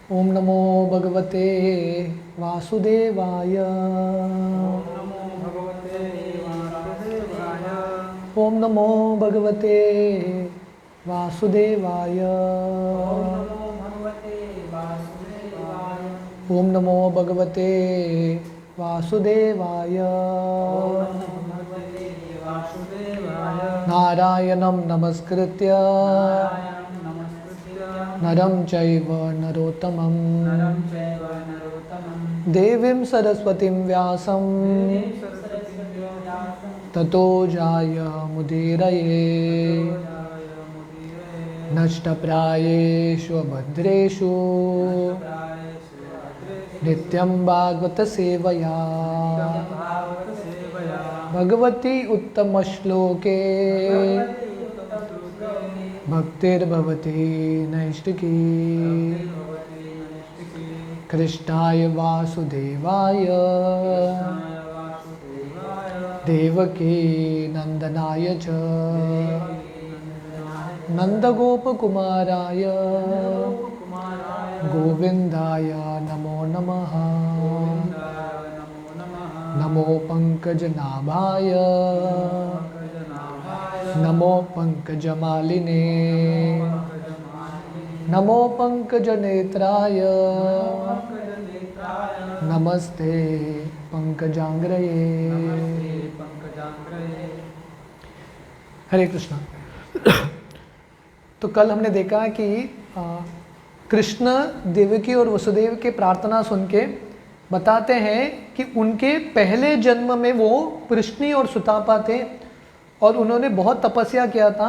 ओम नमो भगवते वासुदेवाय। ओम नमो भगवते वासुदेवाय। ओम नमो भगवते वासुदेवाय। नारायणं नमस्कृत्य नरं चैव नरोत्तमं देवीं सरस्वतीं व्यासं ततो जायमुदीरये। नष्टप्रायेषु भद्रेषु नित्यं भागवत सेवया भगवती उत्तमश्लोके भक्तिर्भवति नैष्टिकी। कृष्णाय वासुदेवाय देवकी नंदनाय च नंदगोपकुमाराय गोविंदाय नमो नमः। नमो पंकजनाभाय नमो पंकजमालिने नमो पंकजनेत्राय नमस्ते पंकजांग्रये। हरे कृष्णा। तो कल हमने देखा कि कृष्ण देवकी और वसुदेव के प्रार्थना सुन के बताते हैं कि उनके पहले जन्म में वो पृश्नि और सुतापा थे और उन्होंने बहुत तपस्या किया था।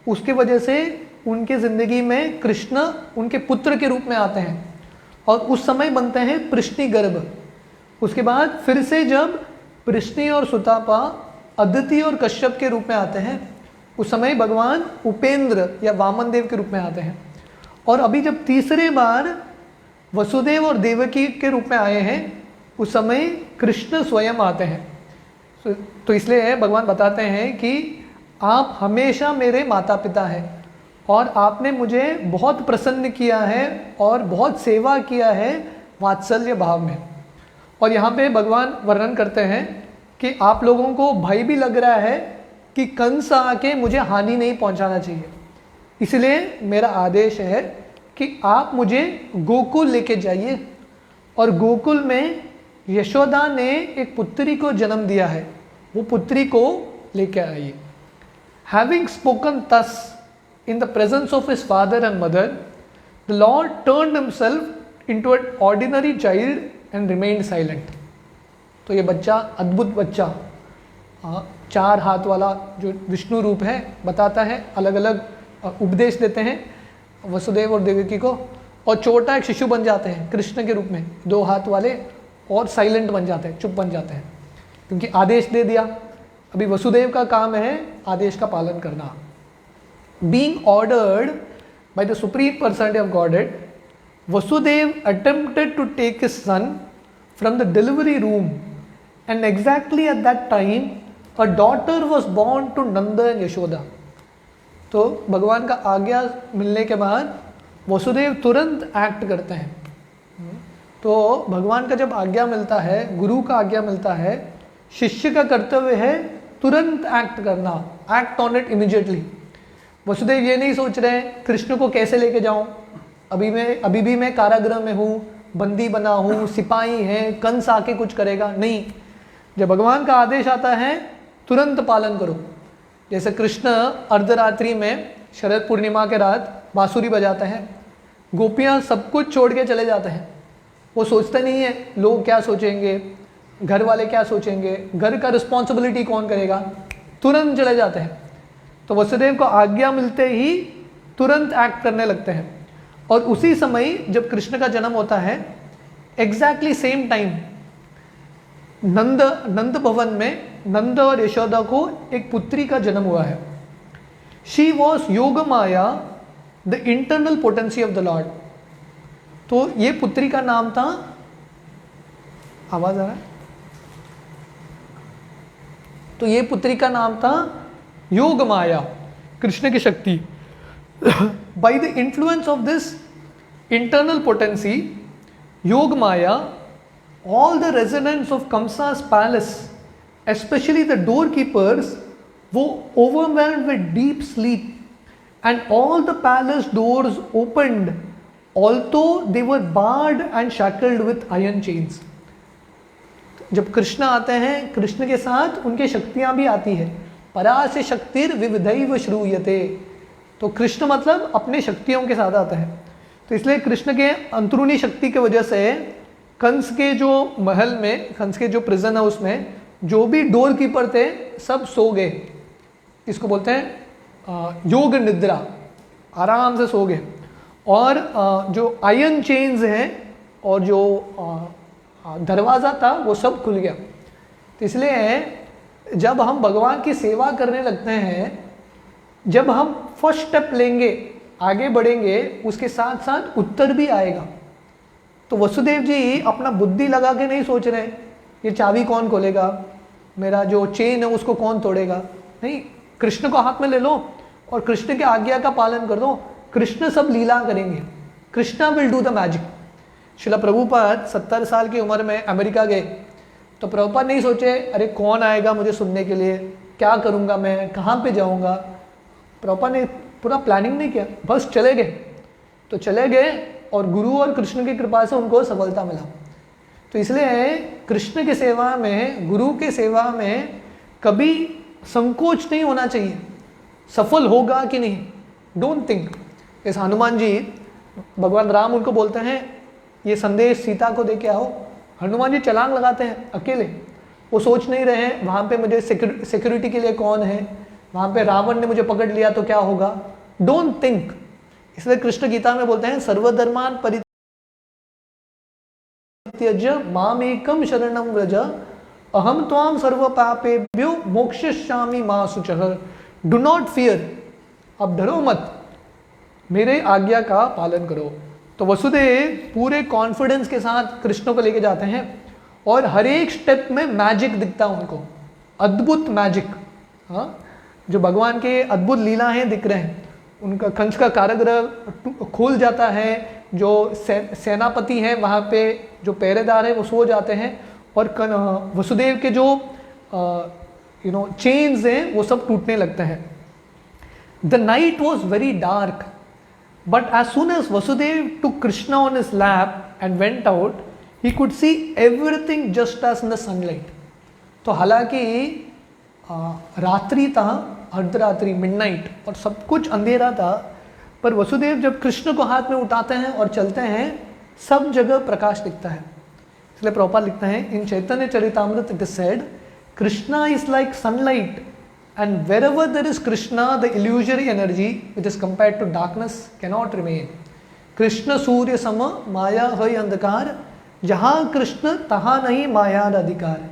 उसकी वजह से उनके ज़िंदगी में कृष्ण उनके पुत्र के रूप में आते हैं और उस समय बनते हैं पृश्नि गर्भ। उसके बाद फिर से जब पृश्नि और सुतापा अदिति और कश्यप के रूप में आते हैं उस समय भगवान उपेंद्र या वामन देव के रूप में आते हैं। और अभी जब तीसरे बार वसुदेव और देवकी के रूप में आए हैं उस समय कृष्ण स्वयं आते हैं। तो इसलिए भगवान बताते हैं कि आप हमेशा मेरे माता पिता हैं और आपने मुझे बहुत प्रसन्न किया है और बहुत सेवा किया है वात्सल्य भाव में। और यहाँ पे भगवान वर्णन करते हैं कि आप लोगों को भय भी लग रहा है कि कंस आके मुझे हानि नहीं पहुँचाना चाहिए, इसलिए मेरा आदेश है कि आप मुझे गोकुल लेके जाइए। और गोकुल में यशोदा ने एक पुत्री को जन्म दिया है, वो पुत्री को लेके आइए। Having spoken thus in the presence of his father and mother, the Lord turned himself into an ordinary child and remained silent. तो ये बच्चा अद्भुत बच्चा 4 हाथ वाला जो विष्णु रूप है बताता है, अलग अलग उपदेश देते हैं वसुदेव और देवकी को। और छोटा एक शिशु बन जाते हैं कृष्ण के रूप में 2 हाथ वाले और साइलेंट बन जाते हैं, चुप बन जाते हैं क्योंकि आदेश दे दिया। अभी वसुदेव का काम है आदेश का पालन करना। Being ordered by the supreme personality of godhead, Vasudev attempted to take his son from the delivery room and exactly at that time a daughter was born to Nand and Yashoda. तो भगवान का आज्ञा मिलने के बाद वसुदेव तुरंत एक्ट करते हैं। तो भगवान का जब आज्ञा मिलता है, गुरु का आज्ञा मिलता है, शिष्य का कर्तव्य है तुरंत एक्ट करना, act on it immediately. Vasudev ये नहीं सोच रहे हैं कृष्ण को कैसे लेके जाऊं, अभी भी मैं कारागृह में हूँ, बंदी बना हूँ, सिपाही है, कंस आके कुछ करेगा नहीं। जब भगवान का आदेश आता है तुरंत पालन करो। जैसे कृष्ण अर्धरात्रि में शरद पूर्णिमा के रात बांसुरी बजाते हैं, गोपियाँ सब कुछ छोड़ के चले जाते हैं। वो सोचते नहीं है लोग क्या सोचेंगे, घर वाले क्या सोचेंगे, घर का रिस्पॉन्सिबिलिटी कौन करेगा, तुरंत चले जाते हैं। तो वसुदेव को आज्ञा मिलते ही तुरंत एक्ट करने लगते हैं। और उसी समय जब कृष्ण का जन्म होता है एग्जैक्टली सेम टाइम नंद भवन में नंद और यशोदा को एक पुत्री का जन्म हुआ है। She was Yogamaya the internal potency of the lord. तो ये पुत्री का नाम था, आवाज आ रहा है, तो ये पुत्री का नाम था योग माया, कृष्ण की शक्ति। By the influence of this internal potency, Yog Maya, all the residents of Kamsa's palace, especially the doorkeepers, were overwhelmed with deep sleep, and all the palace doors opened, although they were barred and shackled with iron chains. जब कृष्ण आते हैं, कृष्ण के साथ उनकी शक्तियां भी आती है। परास्य शक्तिर विविधैव श्रूयते, तो कृष्ण मतलब अपने शक्तियों के साथ आता है। तो इसलिए कृष्ण के अंतरूनी शक्ति की वजह से कंस के जो महल में, कंस के जो प्रिजन है उसमें जो भी डोर कीपर थे सब सो गए। इसको बोलते हैं योग निद्रा, आराम से सो गए। और जो आयरन चेन्स हैं और जो दरवाज़ा था वो सब खुल गया। तो इसलिए जब हम भगवान की सेवा करने लगते हैं, जब हम फर्स्ट स्टेप लेंगे, आगे बढ़ेंगे, उसके साथ साथ उत्तर भी आएगा। तो वसुदेव जी अपना बुद्धि लगा के नहीं सोच रहे ये चाबी कौन खोलेगा, मेरा जो चेन है उसको कौन तोड़ेगा। नहीं, कृष्ण को हाथ में ले लो और कृष्ण के आज्ञा का पालन कर दो, कृष्ण सब लीला करेंगे। Krishna will do the magic. शिला प्रभुपाद 70 साल की उम्र में अमेरिका गए, तो प्रभुपाद नहीं सोचे अरे कौन आएगा मुझे सुनने के लिए, क्या करूँगा मैं, कहाँ पे जाऊँगा। प्रभुपाद ने पूरा प्लानिंग नहीं किया, बस चले गए। तो चले गए और गुरु और कृष्ण की कृपा से उनको सफलता मिला। तो इसलिए कृष्ण की सेवा में, गुरु के सेवा में कभी संकोच नहीं होना चाहिए। सफल होगा कि नहीं, डोंट थिंक। इस हनुमान जी, भगवान राम उनको बोलते हैं ये संदेश सीता को दे के आओ। हनुमान जी छलांग लगाते हैं अकेले, वो सोच नहीं रहे हैं वहाँ पे मुझे सिक्योरिटी के लिए कौन है, वहाँ पे रावण ने मुझे पकड़ लिया तो क्या होगा। Don't think. इसलिए कृष्ण गीता में बोलते हैं सर्वधर्मान परित्यज्य मामेकम शरणं व्रज अहम त्वाम सर्व पापेभ्यो मोक्षयिष्यामि मा शुचः। डू नॉट फियर, अब डरो मत, मेरे आज्ञा का पालन करो। तो वसुदेव पूरे कॉन्फिडेंस के साथ कृष्ण को लेके जाते हैं और हर एक स्टेप में मैजिक दिखता है उनको, अद्भुत मैजिक। हाँ, जो भगवान के अद्भुत लीला हैं दिख रहे हैं। उनका कंस का कारागृह खुल जाता है, जो सेनापति हैं वहाँ पे जो पहरेदार है वो सो जाते हैं, और वसुदेव के जो चेन्स हैं वो सब टूटने लगते हैं। The night was very dark, but as soon as Vasudev took Krishna on his lap and went out, he could see everything just as in the sunlight. तो हालांकि रात्रि था, अर्धरात्रि, मिडनाइट, और सब कुछ अंधेरा था, पर वसुदेव जब कृष्ण को हाथ में उठाते हैं और चलते हैं सब जगह प्रकाश दिखता है। इसलिए प्रभुपाद लिखते हैं in Chaitanya Charitamrita it is said Krishna is like sunlight and wherever there is Krishna, the illusory energy which is compared to darkness cannot remain. Krishna सूर्य सम माया है अंधकार, जहाँ कृष्ण तहाँ नहीं माया अधिकार।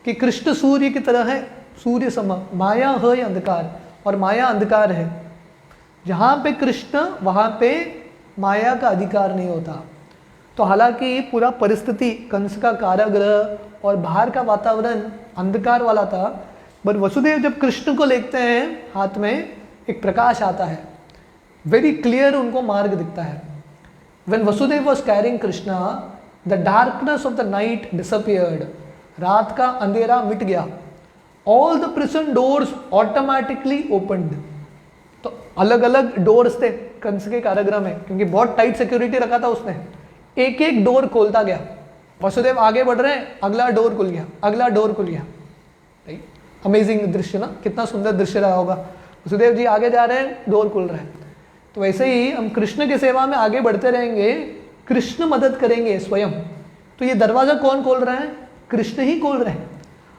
कि कृष्ण सूर्य की तरह है, सूर्य सम, माया है अंधकार, और माया अंधकार है। जहाँ पे कृष्ण वहाँ पे माया का अधिकार नहीं होता। तो हालांकि पूरा परिस्थिति कंस का कारागृह और बाहर का वातावरण अंधकार वाला था, पर वसुदेव जब कृष्ण को लेते हैं हाथ में, एक प्रकाश आता है, वेरी क्लियर उनको मार्ग दिखता है। When Vasudev was carrying Krishna, the darkness of the night disappeared. रात का अंधेरा मिट गया। All the prison doors automatically opened. तो अलग अलग डोर्स थे कंस के कारागृह में, क्योंकि बहुत टाइट सिक्योरिटी रखा था उसने। एक एक डोर खोलता गया। वसुदेव आगे बढ़ रहे हैं, अगला डोर खुल गया, अगला डोर खुल गया। अमेजिंग दृश्य ना, कितना सुंदर दृश्य रहा होगा। वसुदेव जी आगे जा रहे हैं, डोर खुल रहे हैं। तो वैसे ही हम कृष्ण की सेवा में आगे बढ़ते रहेंगे, कृष्ण मदद करेंगे स्वयं। तो ये दरवाजा कौन खोल रहा है? कृष्ण ही खोल रहे हैं।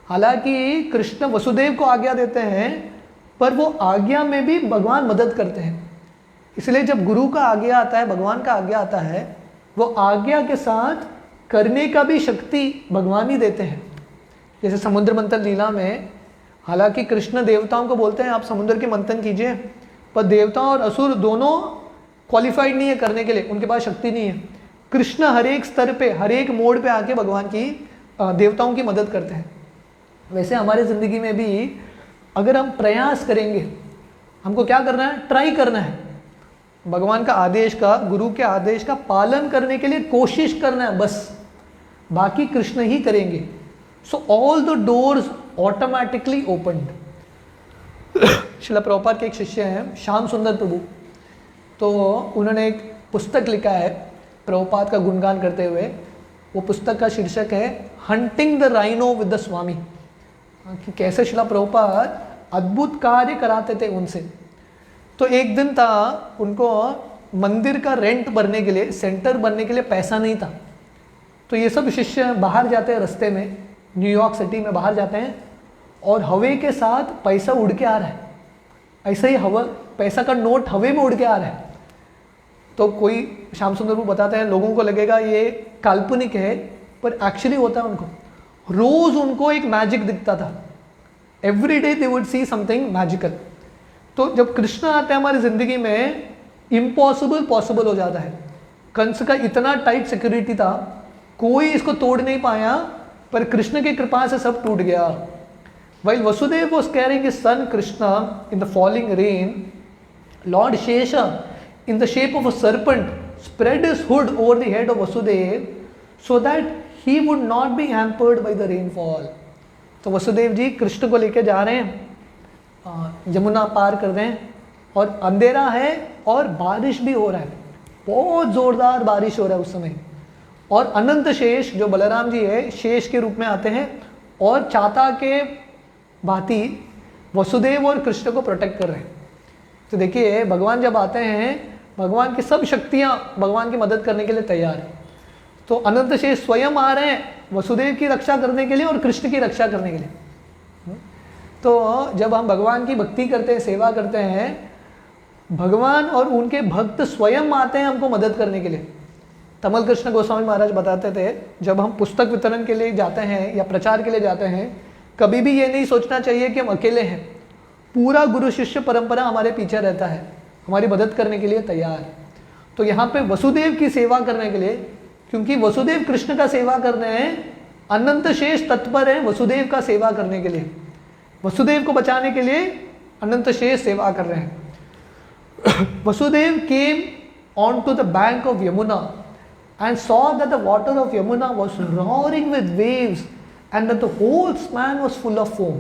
हालांकि कृष्ण वसुदेव को आज्ञा देते हैं, पर वो आज्ञा में भी भगवान मदद करते हैं। इसलिए जब गुरु का आज्ञा आता है, भगवान का आज्ञा आता है, वो आज्ञा के साथ करने का भी शक्ति भगवान ही देते हैं। जैसे समुद्र मंथन लीला में, हालांकि कृष्ण देवताओं को बोलते हैं आप समुद्र के मंथन कीजिए, पर देवताओं और असुर दोनों क्वालिफाइड नहीं है करने के लिए, उनके पास शक्ति नहीं है। कृष्ण हर एक स्तर पे, हर एक मोड पे आके भगवान की, देवताओं की मदद करते हैं। वैसे हमारे ज़िंदगी में भी अगर हम प्रयास करेंगे, हमको क्या करना है? ट्राई करना है। भगवान का आदेश का, गुरु के आदेश का पालन करने के लिए कोशिश करना है बस, बाकी कृष्ण ही करेंगे। So all the doors automatically opened. Srila Prabhupada के एक शिष्य हैं श्याम सुंदर प्रभु, तो उन्होंने एक पुस्तक लिखा है प्रभुपाद का गुणगान करते हुए। वो पुस्तक का शीर्षक है hunting the rhino with the swami, कि कैसे श्रील प्रभुपाद अद्भुत कार्य कराते थे उनसे। तो एक दिन था, उनको मंदिर का रेंट भरने के लिए, सेंटर बनने के लिए पैसा नहीं था। तो ये सब शिष्य बाहर जाते हैं, रास्ते में न्यूयॉर्क सिटी में बाहर जाते हैं और हवा के साथ पैसा उड़ के आ रहा है, ऐसे ही हवा, पैसा का नोट हवा में उड़ के आ रहा है। तो कोई श्याम सुंदर को बताते हैं, लोगों को लगेगा ये काल्पनिक है, पर एक्चुअली होता है। उनको रोज उनको एक मैजिक दिखता था, every day they would see something magical. तो जब कृष्ण आते हैं हमारी जिंदगी में, इम्पॉसिबल पॉसिबल हो जाता है। कंस का इतना टाइट सिक्योरिटी था, कोई इसको तोड़ नहीं पाया, पर कृष्ण की कृपा से सब टूट गया। While Vasudeva was carrying his son Krishna in the falling rain, Lord Shesha, in the shape of a serpent, spread his hood over the head of Vasudeva so that he would not be hampered by the rainfall. तो वसुदेव जी कृष्ण को लेकर जा रहे हैं, यमुना पार कर रहे हैं, और अंधेरा है और बारिश भी हो रहा है, बहुत जोरदार बारिश हो रहा है उस समय। और अनंत शेष जो बलराम जी है, शेष के रूप में आते हैं और चाता के भांति वसुदेव और कृष्ण को प्रोटेक्ट कर रहे हैं। तो देखिए भगवान जब आते हैं, भगवान की सब शक्तियां भगवान की मदद करने के लिए तैयार है। तो अनंत शेष स्वयं आ रहे हैं वसुदेव की रक्षा करने के लिए और कृष्ण की रक्षा करने के लिए। तो जब हम भगवान की भक्ति करते हैं, सेवा करते हैं, भगवान और उनके भक्त स्वयं आते हैं हमको मदद करने के लिए। तमल कृष्ण गोस्वामी महाराज बताते थे, जब हम पुस्तक वितरण के लिए जाते हैं या प्रचार के लिए जाते हैं, कभी भी ये नहीं सोचना चाहिए कि हम अकेले हैं। पूरा गुरु शिष्य परंपरा हमारे पीछे रहता है, हमारी मदद करने के लिए तैयार है। तो यहाँ पे वसुदेव की सेवा करने के लिए, क्योंकि वसुदेव कृष्ण का सेवा कर रहे हैं, अनंत शेष तत्पर है वसुदेव का सेवा करने के लिए, वसुदेव को बचाने के लिए अनंत शेष सेवा कर रहे हैं। Vasudev came on to the bank of Yamuna and saw that the water of Yamuna was roaring with waves and that the whole span was full of foam.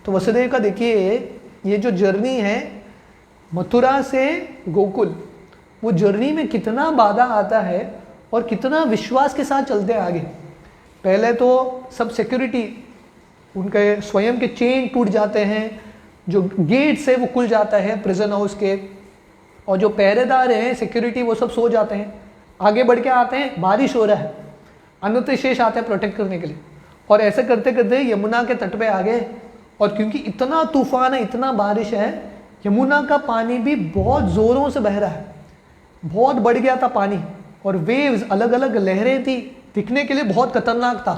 तो वसुदेव का देखिए ये जो जर्नी है मथुरा से गोकुल, वो जर्नी में कितना बाधा आता है और कितना विश्वास के साथ चलते हैं आगे। पहले तो सब सिक्योरिटी, उनके स्वयं के चेन टूट जाते हैं, जो गेट से वो खुल जाता है प्रिजन हाउस के, और जो पहरेदार हैं सिक्योरिटी वो सब सो जाते हैं। आगे बढ़ के आते हैं, बारिश हो रहा है, अनंत शेष आते हैं प्रोटेक्ट करने के लिए, और ऐसे करते करते यमुना के तट पे आ गए। और क्योंकि इतना तूफान है, इतना बारिश है, यमुना का पानी भी बहुत ज़ोरों से बह रहा है, बहुत बढ़ गया था पानी, और वेव्स अलग अलग लहरें थी, दिखने के लिए बहुत खतरनाक था।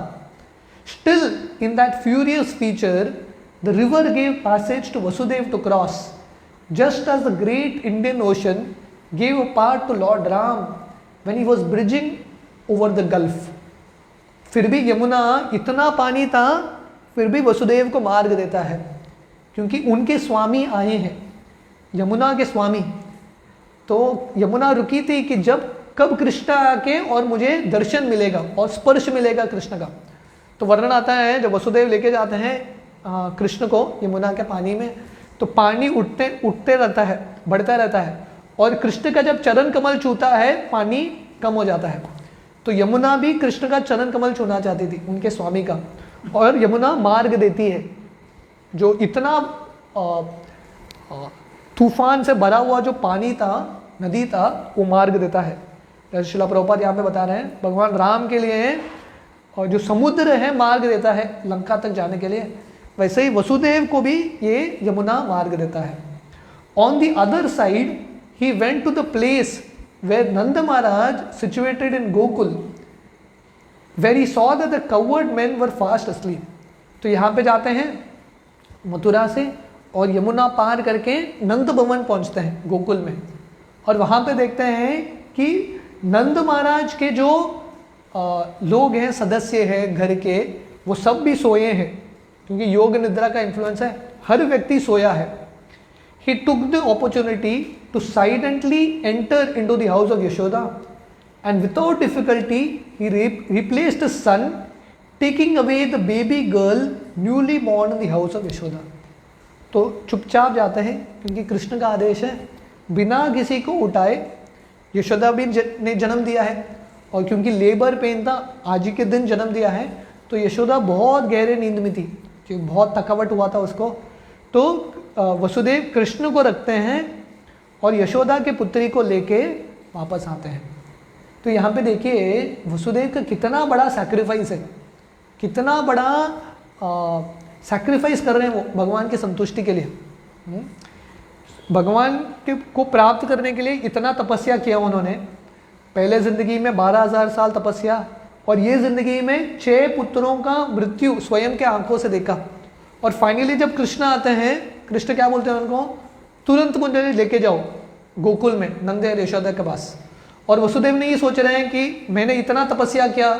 Still in that furious feature the river gave passage to Vasudev to cross, just as the great Indian ocean gave a part to lord Ram when he was bridging over the gulf। फिर भी यमुना, इतना पानी था, फिर भी वसुदेव को मार्ग देता है, क्योंकि उनके स्वामी आए हैं, यमुना के स्वामी। तो यमुना रुकी थी कि कब कृष्ण आके और मुझे दर्शन मिलेगा और स्पर्श मिलेगा कृष्ण का। तो वर्णन आता है जब वसुदेव लेके जाते हैं कृष्ण को यमुना के पानी में, तो पानी उठते रहता है, बढ़ता रहता है, और कृष्ण का जब चरण कमल छूता है पानी कम हो जाता है। तो यमुना भी कृष्ण का चरण कमल छूना चाहती थी, उनके स्वामी का, और यमुना मार्ग देती है। जो इतना तूफान से भरा हुआ जो पानी था, नदी था, वो मार्ग देता है। जैसे श्रील प्रभुपाद यहाँ पे बता रहे हैं, भगवान राम के लिए और जो समुद्र है मार्ग देता है लंका तक जाने के लिए, वैसे ही वसुदेव को भी ये यमुना मार्ग देता है। On the other side he went to the place where Nanda Maharaj situated in Gokul, where he saw that the cowherd men were fast asleep। तो यहाँ पे जाते हैं मथुरा से और यमुना पार करके नंद भवन पहुँचते हैं गोकुल में, और वहाँ पे देखते हैं कि नंद महाराज के जो लोग हैं, सदस्य हैं घर के, वो सब भी सोए हैं, क्योंकि योग निद्रा का इन्फ्लुएंस है, हर व्यक्ति सोया है। He took the opportunity to silently enter into the house of Yashoda, and without difficulty he replaced his son, taking away the baby girl newly born in the house of Yashoda. तो चुपचाप जाते हैं क्योंकि कृष्ण का आदेश है, बिना किसी को उठाए यशोदा भी ने जन्म दिया है, और क्योंकि लेबर पेन था, आज ही के दिन जन्म दिया है, तो यशोदा बहुत गहरे नींद में थी, जो बहुत थकावट हुआ था उसको। तो वसुदेव कृष्ण को रखते हैं और यशोदा के पुत्री को लेके वापस आते हैं। तो यहाँ पे देखिए वसुदेव का कितना बड़ा सैक्रिफाइस है, कितना बड़ा सैक्रिफाइस कर रहे हैं वो भगवान की संतुष्टि के लिए। भगवान को प्राप्त करने के लिए इतना तपस्या किया उन्होंने। पहले ज़िंदगी में 12,000 साल तपस्या, और ये ज़िंदगी में 6 पुत्रों का मृत्यु स्वयं के आंखों से देखा। और फाइनली जब कृष्ण आते हैं, कृष्ण क्या बोलते हैं उनको, तुरंत मुझे लेके जाओ गोकुल में नंद और यशोदा के पास। और वसुदेव ने ये सोच रहे हैं कि मैंने इतना तपस्या किया,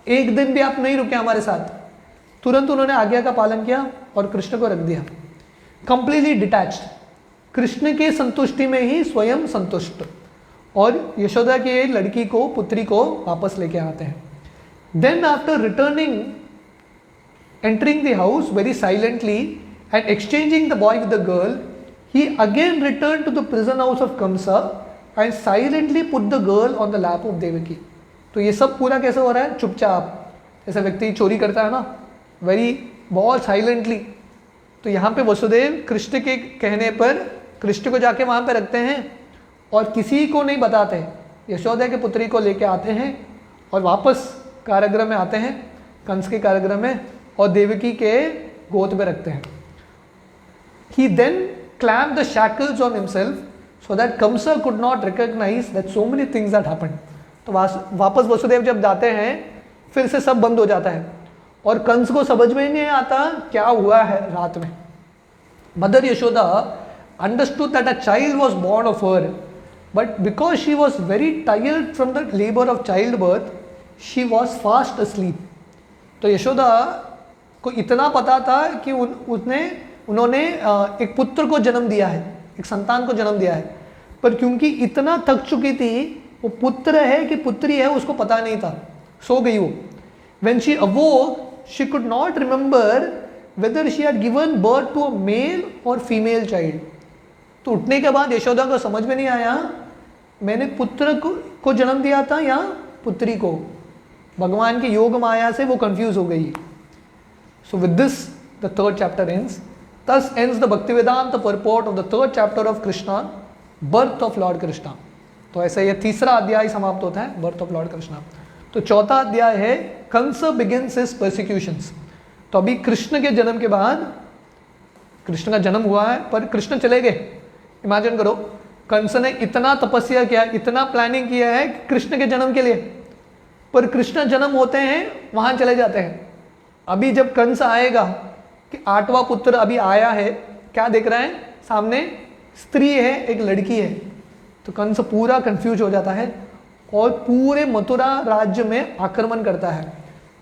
एक दिन भी आप नहीं रुके हमारे साथ। तुरंत उन्होंने आज्ञा का पालन किया और कृष्ण को रख दिया, कंप्लीटली डिटैच्ड, कृष्ण के संतुष्टि में ही स्वयं संतुष्ट। और यशोदा की लड़की को, पुत्री को वापस लेके आते हैं। Then after returning, entering the house very silently and exchanging the boy with the girl, he again returned to the prison house of Kamsa and silently put the girl on the lap of Devaki. तो ये सब पूरा कैसे हो रहा है, चुपचाप, जैसा व्यक्ति चोरी करता है ना, बहुत साइलेंटली। तो यहाँ पे वसुदेव कृष्ण के कहने पर कृष्ण को जाके वहाँ पे रखते हैं और किसी को नहीं बताते। यशोदा के पुत्री को लेके आते हैं और वापस कारागृह में आते हैं, कंस के कारागृह में, और देवकी के गोद में रखते हैं। He then clamped the shackles on himself so that Kamsa could not recognize that so many things had happened. तो वापस वसुदेव जब जाते हैं फिर से सब बंद हो जाता है और कंस को समझ में नहीं आता क्या हुआ है रात में। Mother Yashoda understood that a child was born of her, but because she was very tired from the labor of childbirth, she was fast asleep. तो यशोदा को इतना पता था कि उन्होंने एक पुत्र को जन्म दिया है, एक संतान को जन्म दिया है, पर क्योंकि इतना थक चुकी थी, वो पुत्र है कि पुत्री है उसको पता नहीं था, सो गई वो। When she awoke, she could not remember whether she had given birth to a male or female child. तो उठने के बाद यशोदा को समझ में नहीं आया मैंने पुत्र को जन्म दिया था या पुत्री को। भगवान की योग माया से वो कंफ्यूज हो गई। So with this the third chapter ends. Thus ends the Bhaktivedanta purport of the third chapter of Krishna, birth of Lord Krishna. तो ऐसा ये तीसरा अध्याय समाप्त होता है, birth of Lord Krishna। तो चौथा अध्याय है कंस begins his persecutions। तो अभी कृष्ण के जन्म के बाद, कृष्ण का जन्म हुआ है पर कृष्ण चले गए। इमेजिन करो, कंस ने इतना तपस्या किया, इतना प्लानिंग किया है कृष्ण के जन्म के लिए, पर कृष्ण जन्म होते हैं वहां चले जाते हैं। अभी जब कंस आएगा कि 8वां पुत्र अभी आया है, क्या देख रहा है सामने, स्त्री है, एक लड़की है। तो कंस पूरा कंफ्यूज हो जाता है और पूरे मथुरा राज्य में आक्रमण करता है,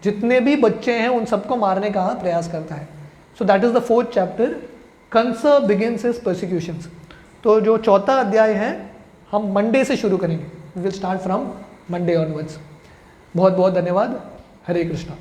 जितने भी बच्चे हैं उन सबको मारने का प्रयास करता है। So that is the 4th chapter, Kamsa begins his persecutions. तो जो चौथा अध्याय है हम मंडे से शुरू करेंगे, we will start from Monday onwards. बहुत बहुत धन्यवाद। हरे कृष्णा।